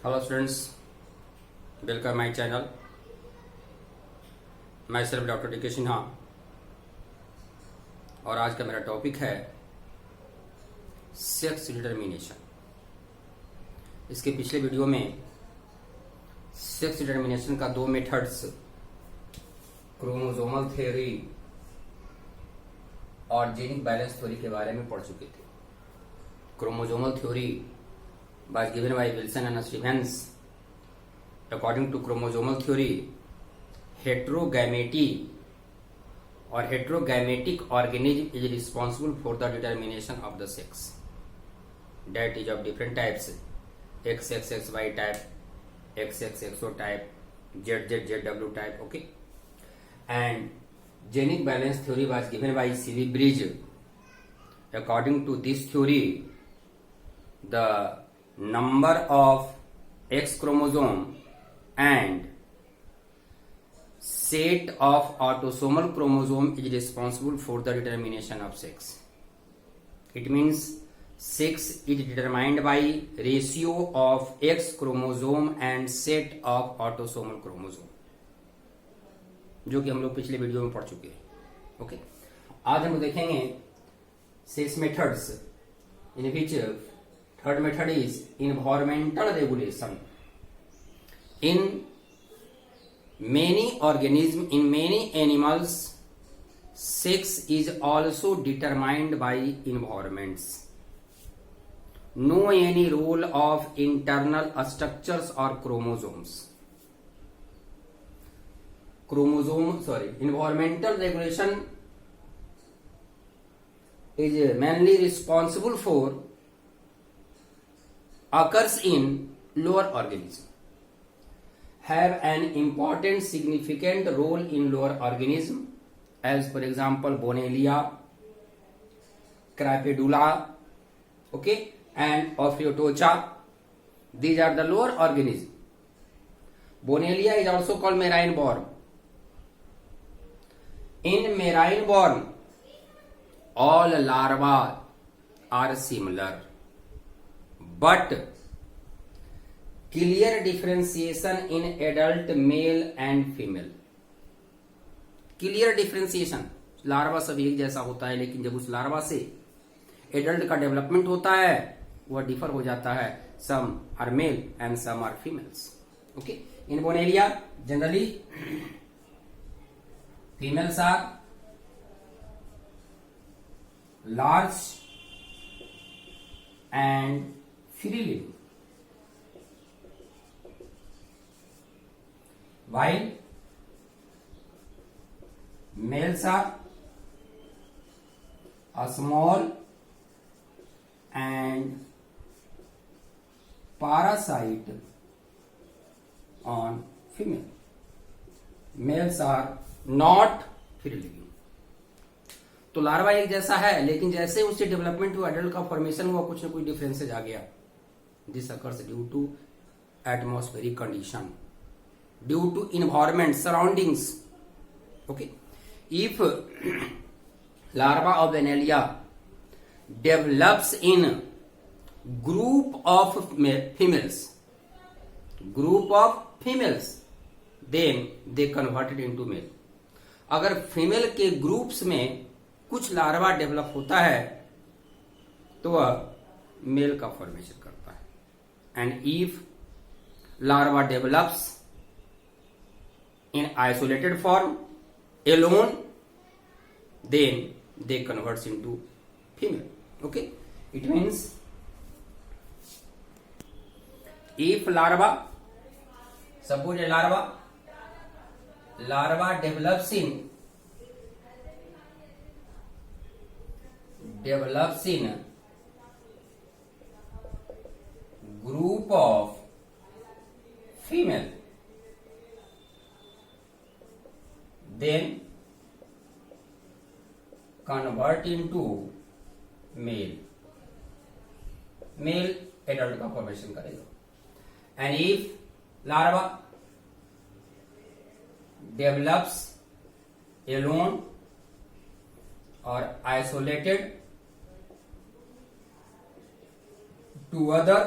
Hello students, welcome my channel. मैं सिर्फ doctor D के सिन्हा और आज का मेरा टॉपिक है सेक्स डिटर्मिनेशन। इसके पिछले वीडियो में सेक्स डिटर्मिनेशन का दो मेथड्स क्रोमोसोमल थ्योरी और जेनिक बैलेंस थ्योरी के बारे में पढ़ चुके थे। Chromosomal theory was given by Wilson and Stevens. According to chromosomal theory, heterogamety or heterogametic organism is responsible for the determination of the sex. That is of different types: XXXY type, XXXO type, ZZZW type. Okay, and genic balance theory was given by C.V. Bridge. According to this theory, the number of X chromosome and set of autosomal chromosome is responsible for the determination of sex. It means sex is determined by ratio of X chromosome and set of autosomal chromosome, जो कि हम लोग पिछले video में पढ़ चुके हैं। Okay, आज हम देखेंगे sex methods in which third method is environmental regulation. In many organisms, in many animals, sex is also determined by environments. No any role of internal structures or chromosomes. Environmental regulation is mainly responsible for occurs in lower organism, have an important significant role in lower organism, as for example Bonellia, Crapidula, okay, and Ophiutocha. These are the lower organism. Bonellia is also called marine worm. In marine worm, all larvae are similar, but clear differentiation in adult male and female. Clear differentiation, larva सब एक जैसा होता है, लेकिन जब उस larva से adult का डेवलपमेंट होता है वह डिफर हो जाता है। Some are male and some are females. Okay, in Bonellia generally females are large and free living, while males are small and parasite on female. Males are not free living. तो larva एक जैसा है, लेकिन जैसे उससे development हुआ, adult का formation हुआ, कुछ ना कुछ डिफरेंसेज आ गया। This occurs due to atmospheric condition, due to environment, surroundings. Okay, if larva of Bonellia develops in group of females, then they converted into male. अगर फीमेल के ग्रुप्स में कुछ लार्वा डेवलप होता है तो वह मेल का फॉर्मेशन करता है। And if larva develops in isolated form alone, then they converts into female. Okay, it means if larva, suppose a larva develops in group of female, then convert into male adult का formation करेगा। And if larva develops alone or isolated to other,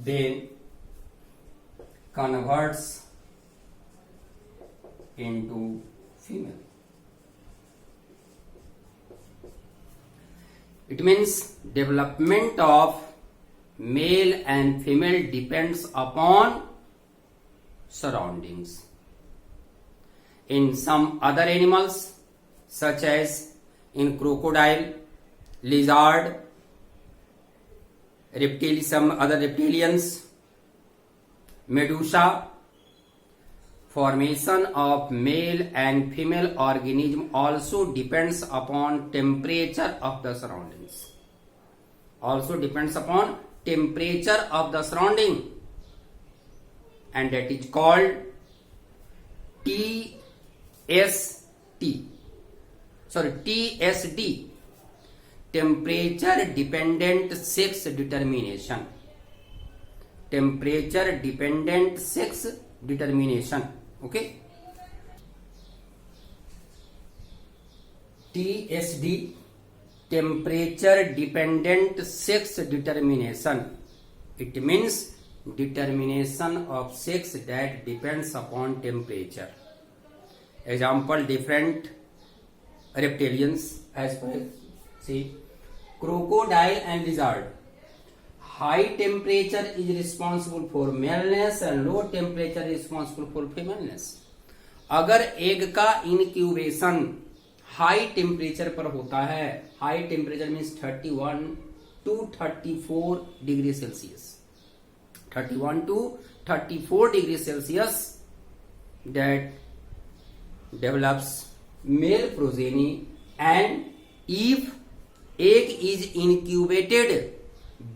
then converts into female. It means development of male and female depends upon surroundings. In some other animals, such as in crocodile, lizard, some other reptilians, medusa, formation of male and female organism also depends upon temperature of the surroundings. Also depends upon temperature of the surrounding, and that is called TSD, temperature dependent sex determination. Temperature dependent sex determination. Okay, TSD, temperature dependent sex determination. It means determination of sex that depends upon temperature. Example, different reptilians as per see crocodile and lizard. High temperature is responsible for maleness and low temperature is responsible for femaleness. अगर egg का incubation high temperature पर होता है, high temperature means 31 to 34 degree Celsius, 31 to 34 degree Celsius, that develops male progeny, and if egg is incubated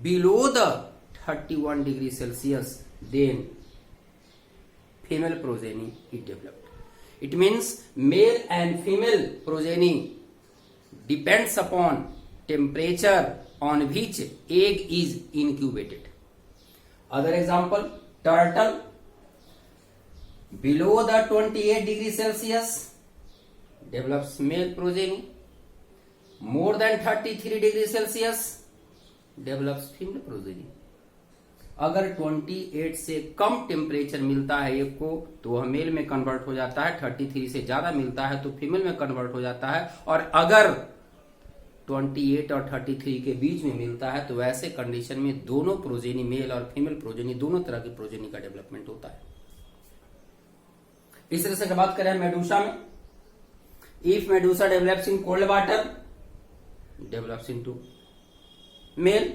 below the 31 degree Celsius, then female progeny is developed. It means male and female progeny depends upon temperature on which egg is incubated. Other example, turtle, below the 28 degree Celsius develops male progeny, more than 33 degree Celsius develops female progeny. अगर 28 से कम temperature मिलता है एक को तो वह mail में convert हो जाता है, 33 से ज्यादा मिलता है तो फीमेल में कन्वर्ट हो जाता है, और अगर 28 और 33 के बीच में मिलता है तो वैसे कंडीशन में दोनों प्रोजेनी, मेल और फीमेल प्रोजेनी, दोनों तरह की प्रोजेनी का डेवलपमेंट होता है. इस तरह से बात करें मेडूसा में, if Medusa develops in cold water develops into male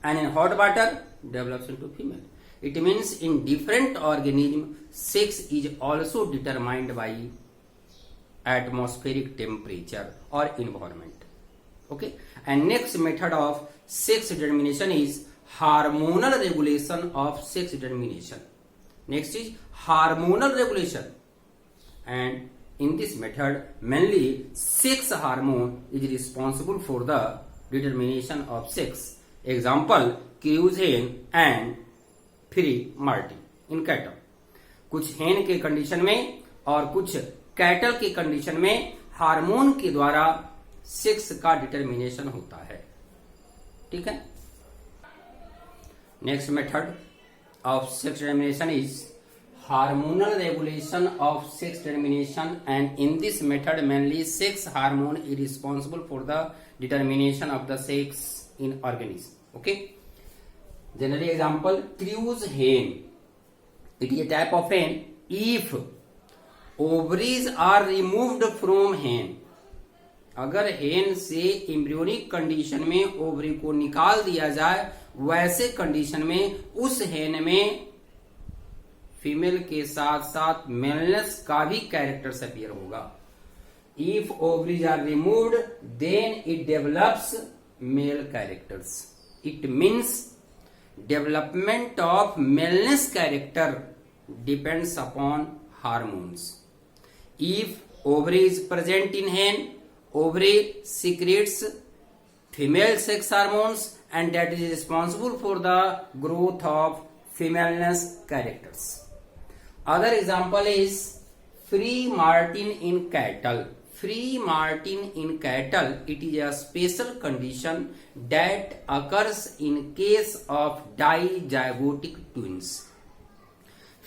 and in hot water develops into female. It means in different organism sex is also determined by atmospheric temperature or environment. Okay, and next method of sex determination is hormonal regulation of sex determination. Next is hormonal regulation, and in this method mainly sex hormone is responsible for the determination of sex. Example, cruise hen and free Martin in cattle. कुछ hen के condition में और कुछ cattle के condition में hormone के द्वारा sex का डिटर्मिनेशन होता है. ठीक है. Next method of sex determination is hormonal regulation of sex determination, and in this method mainly sex hormone is responsible for the determination of the sex in organism. Okay, generally example, cruise hen, it is a type of hen. If ovaries are removed from hen, अगर hen से embryonic condition में ovary को निकाल दिया जाए, वैसे condition में उस hen में फीमेल के साथ साथ मेलनेस का भी कैरेक्टर्स अपीयर होगा. If ovaries are removed then it develops male characters. It means development of maleness character depends upon hormones. If ovary is present in hen, ovary secretes female sex hormones and that is responsible for the growth of femaleness characters. Other example is free martin in cattle. Free martin in cattle, it is a special condition that occurs in case of dizygotic twins.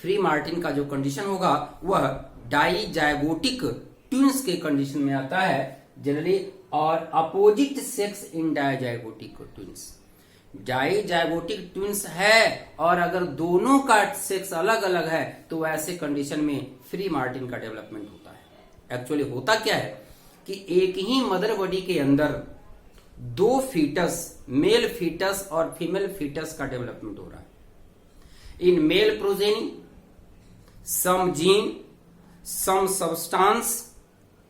Free Martin का जो condition होगा वह dizygotic twins के condition में आता है generally, और opposite sex इन dizygotic twins. Dizygotic twins है और अगर दोनों का सेक्स अलग अलग है तो ऐसे कंडीशन में फ्री मार्टिन का डेवलपमेंट होता है। एक्चुअली होता क्या है कि एक ही मदर बॉडी के अंदर दो फीटस, मेल फीटस और फीमेल फीटस का डेवलपमेंट हो रहा है। In male progeny some gene, some substance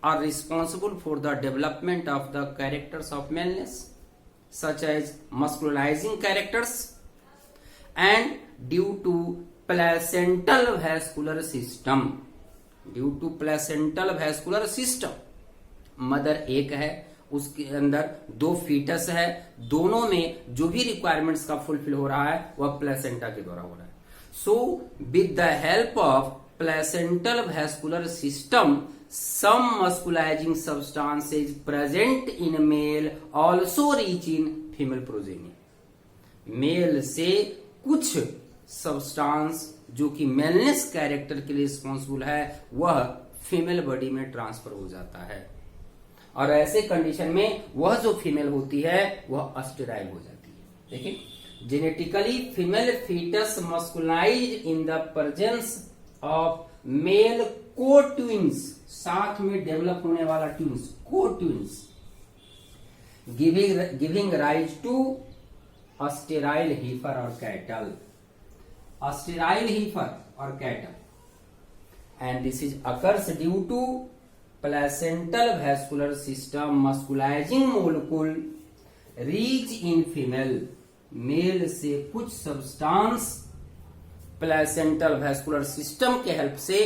are responsible for the development of the characters of maleness, such as muscularizing characters, and due to placental vascular system, mother एक है, उसके अंदर दो foetus है, दोनों में जो भी रिक्वायरमेंट्स का फुलफिल हो रहा है वह प्लेसेंटा के द्वारा हो रहा है। So, with the help of placental vascular system, some muscularizing substance is present in male also reach in female progeny. Male से कुछ सब्सटेंस जो कि मेलनेस कैरेक्टर के लिए रिस्पॉन्सिबल है वह फीमेल बॉडी में ट्रांसफर हो जाता है, और ऐसे कंडीशन में वह जो फीमेल होती है वह अस्टेराइल हो जाती है। देखिए, genetically female fetus muscularized in the presence of male co-twins, साथ में डेवलप होने वाला twins, co-twins, giving rise to sterile heifer or cattle, sterile heifer or cattle, and this is occurs due to placental vascular system muscularizing molecule reach in female, male से कुछ substance placental vascular system के help से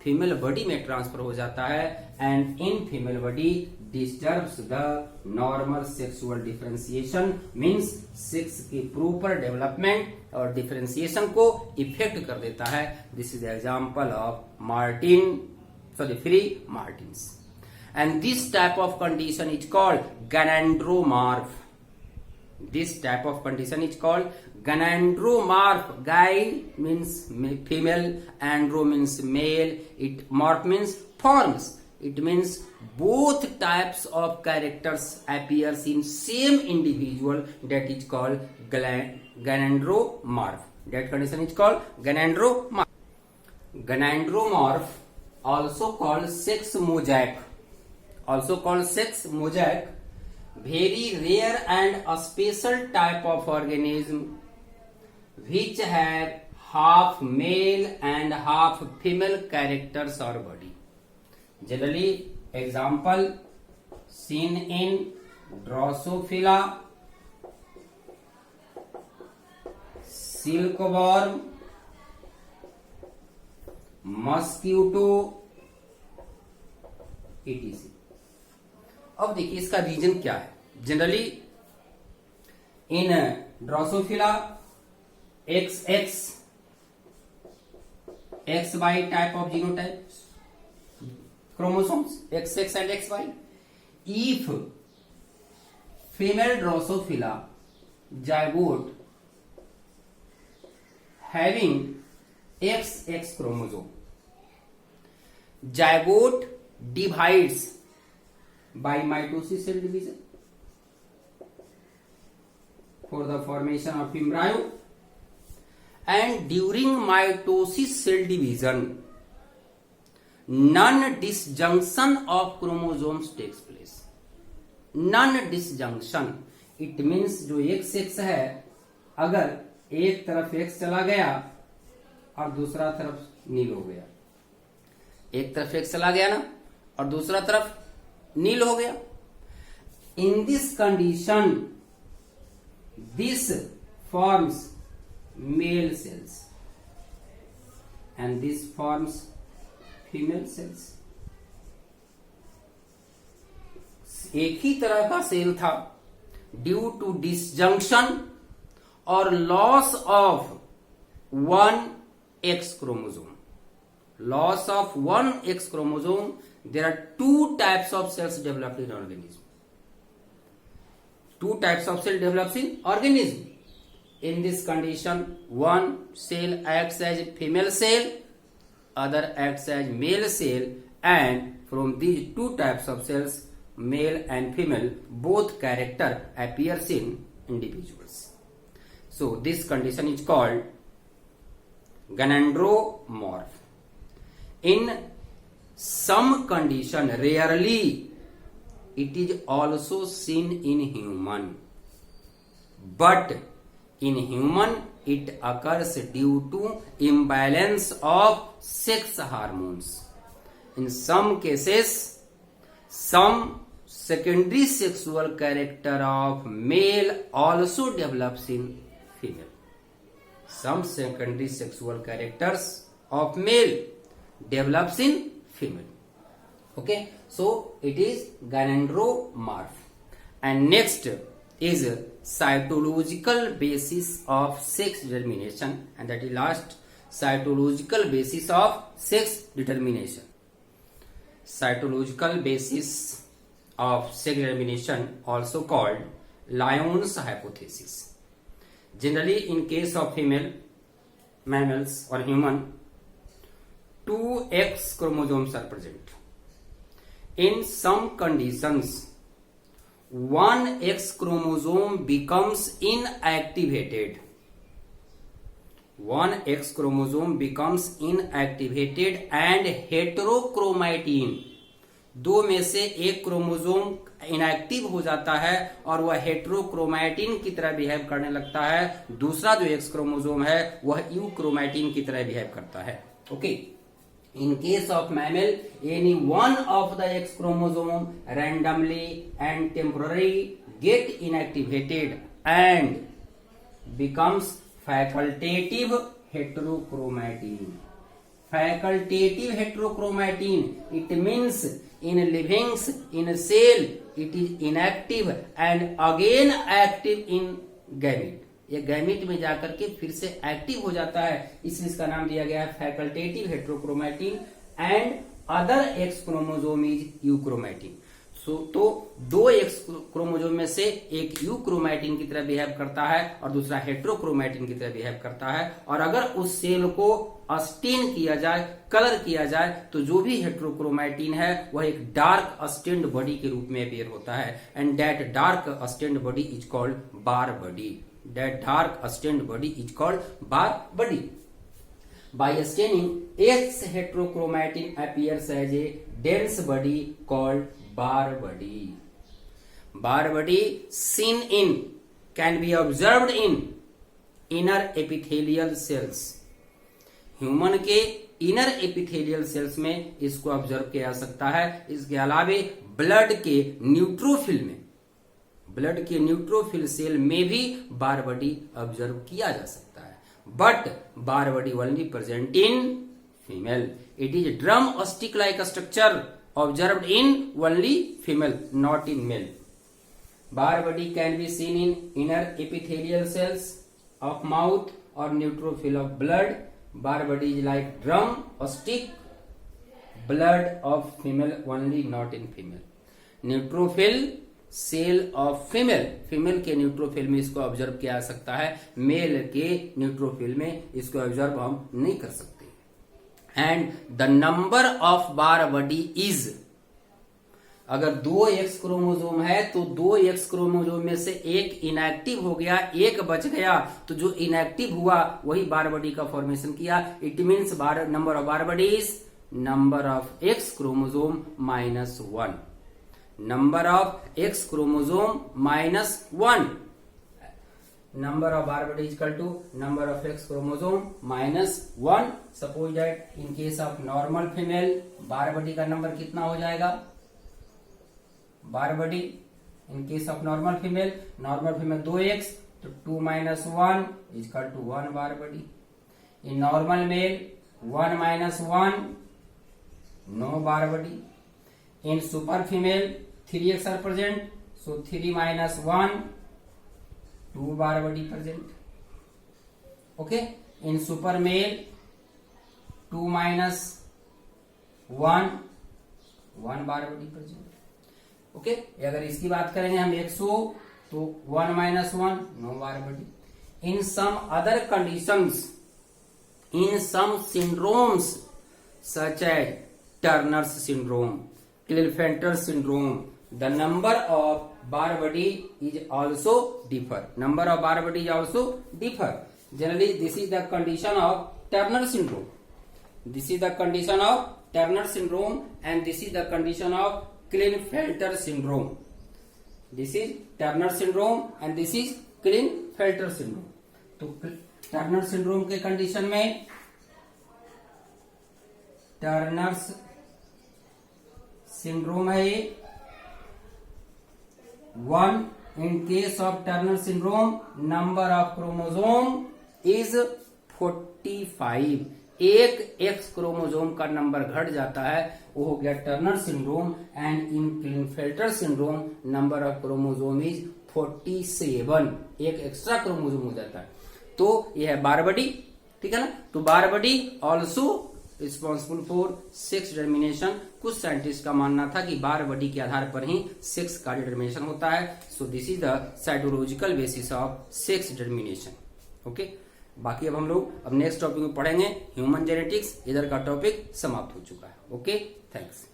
female body में transfer हो जाता है, and in female body disturbs the normal sexual differentiation, means sex की proper development और डिफरेंशिएशन को इफेक्ट कर देता है। This is example of freemartins, and this type of condition is called gynandromorph. This type of condition is called gynandromorph. Guy means female, andro means male, morph means forms. It means both types of characters appears in same individual, that is called gynandromorph. That condition is called gynandromorph. Gynandromorph, also called sex mosaic, very rare and a special type of organism which have half male and half female characters or body. Generally, example seen in Drosophila, silkworm, mosquito, etc. अब देखिए इसका reason क्या है। Generally in Drosophila XX, XY type of genotype chromosomes XX and XY. If female Drosophila zygote having XX chromosome, zygote divides by mitosis cell division for the formation of embryo, and during mitosis cell division non-disjunction of chromosomes takes place. Non-disjunction it means जो XX है, अगर एक तरफ X चला गया और दूसरा तरफ नील हो गया, एक तरफ X चला गया ना और दूसरा तरफ नील हो गया, in this condition this forms male cells and this forms female cells. एक ही तरह का सेल था, ड्यू टू डिसजंक्शन और loss of one x chromosome, loss of one X chromosome, there are two types of cells developed in organism. Two types of cell develops in organism. In this condition, one cell acts as female cell, other acts as male cell, and from these two types of cells, male and female, both character appears in individuals. So this condition is called gonadotroph. In some condition, rarely it is also seen in human, but in human it occurs due to imbalance of sex hormones. In some cases, some secondary sexual character of male also develops in female. Some secondary sexual characters of male develops in female. Okay, so it is gonadotroph. And next is cytological basis of sex determination, and that is last, cytological basis of sex determination. Cytological basis of sex determination, also called Lyon's hypothesis. Generally, in case of female, mammals or human, 2 X chromosomes are present. In some conditions, 1 X chromosome becomes inactivated. 1 X chromosome becomes inactivated and heterochromatin, दो में से एक chromosome inactive हो जाता है और वह heterochromatin की तरह बिहेव करने लगता है. दूसरा जो एक्स क्रोमोसोम है वह यू क्रोमैटिन की तरह बिहेव करता है. Okay, in case of mammal, any one of the X chromosome randomly and temporarily get inactivated and becomes facultative heterochromatin. Facultative heterochromatin, it means in livings, in cell, it is inactive and again active in gamete. ये gamete में जाकर के फिर से active हो जाता है, इसलिए इसका नाम दिया गया है facultative heterochromatin. And other X chromosome is euchromatin. So तो दो एक्स क्रोमोसोम में से एक यू क्रोमैटिन की तरह बिहेव करता है और दूसरा हेटेरोक्रोमैटिन की तरह बिहेव करता है. और अगर उस सेल को अस्टेन किया जाए, कलर किया जाए, तो जो भी हेटेरोक्रोमैटिन है वह एक डार्क अस्टेन्ड बॉडी के रूप में अपीयर होता है. And that dark stained body is called Barr body. That dark stained body is called bar body. By staining, X heterochromatin appears as a dense body called bar body. Bar body seen in, can be observed in inner epithelial cells. Human के inner epithelial sales में इसको observe किया जा सकता है. इसके अलावे blood के न्यूट्रोफिल में, ब्लड के न्यूट्रोफिल सेल में भी बार बॉडी ऑब्जर्व किया जा सकता है. But Barr body only present in female. It is drum stick like structure observed in only female, not in male. Barr body can be seen in inner epithelial cells of mouth और neutrophil of blood. Barr body is like drum stick, blood of female only, not in female. Neutrophil cell of female, female के neutrophil में इसको observe किया जा सकता है, mail के neutrophil में इसको ऑब्जर्व हम नहीं कर सकते. And the number of bar body is, अगर 2 एक्स क्रोमोसोम है तो 2 एक्स क्रोमोसोम में से एक इनएक्टिव हो गया, एक बच गया, तो जो इनएक्टिव हुआ वही बार बॉडी का फॉर्मेशन किया. It means number of bar body is number of x chromosome -1. number of X chromosome -1. Number of bar body is equal to number of X chromosome -1. Suppose that in case of normal female, bar body का number कितना हो जाएगा? bar body in case of normal female 2x, तो 2 - 1 is equal to 1 bar body. In normal male 1 - 1, no bar body. In super female 3x are present, so 3 - 1, 2 bar body present. Okay, in super male 2 - 1, 1 bar body present. Okay, अगर इसकी बात करेंगे हम 100, तो 1 - 1 no bar body. in some other conditions, in some syndromes such as Turner's syndrome, Klinefelter syndrome, the number of Barr-Body is also differ. Number of Barr-Body is also differ. Generally, this is the condition of Turner syndrome. This is the condition of Turner syndrome, and this is the condition of Klinefelter syndrome. This is Turner syndrome and this is Klinefelter syndrome. तो Turner syndrome के condition में Turners syndrome है ये 1. In case of Turner syndrome, number of chromosome is 45. एक x chromosome का number घट जाता है, वो हो गया Turner syndrome. And in Klinefelter syndrome number of chromosome is 47. एक एक्स्ट्रा क्रोमोजोम हो जाता है. तो यह है बार-बडी, ठीक है ना. तो Barr body also responsible for sex determination. कुछ साइंटिस्ट का मानना था कि बार-बडी के आधार पर ही सेक्स का डिटर्मिनेशन होता है. So this is the cytological basis of sex determination. Okay, बाकी अब हम लोग अब नेक्स्ट टॉपिक में पढ़ेंगे ह्यूमन जेनेटिक्स. इधर का टॉपिक समाप्त हो चुका है. Okay, thanks.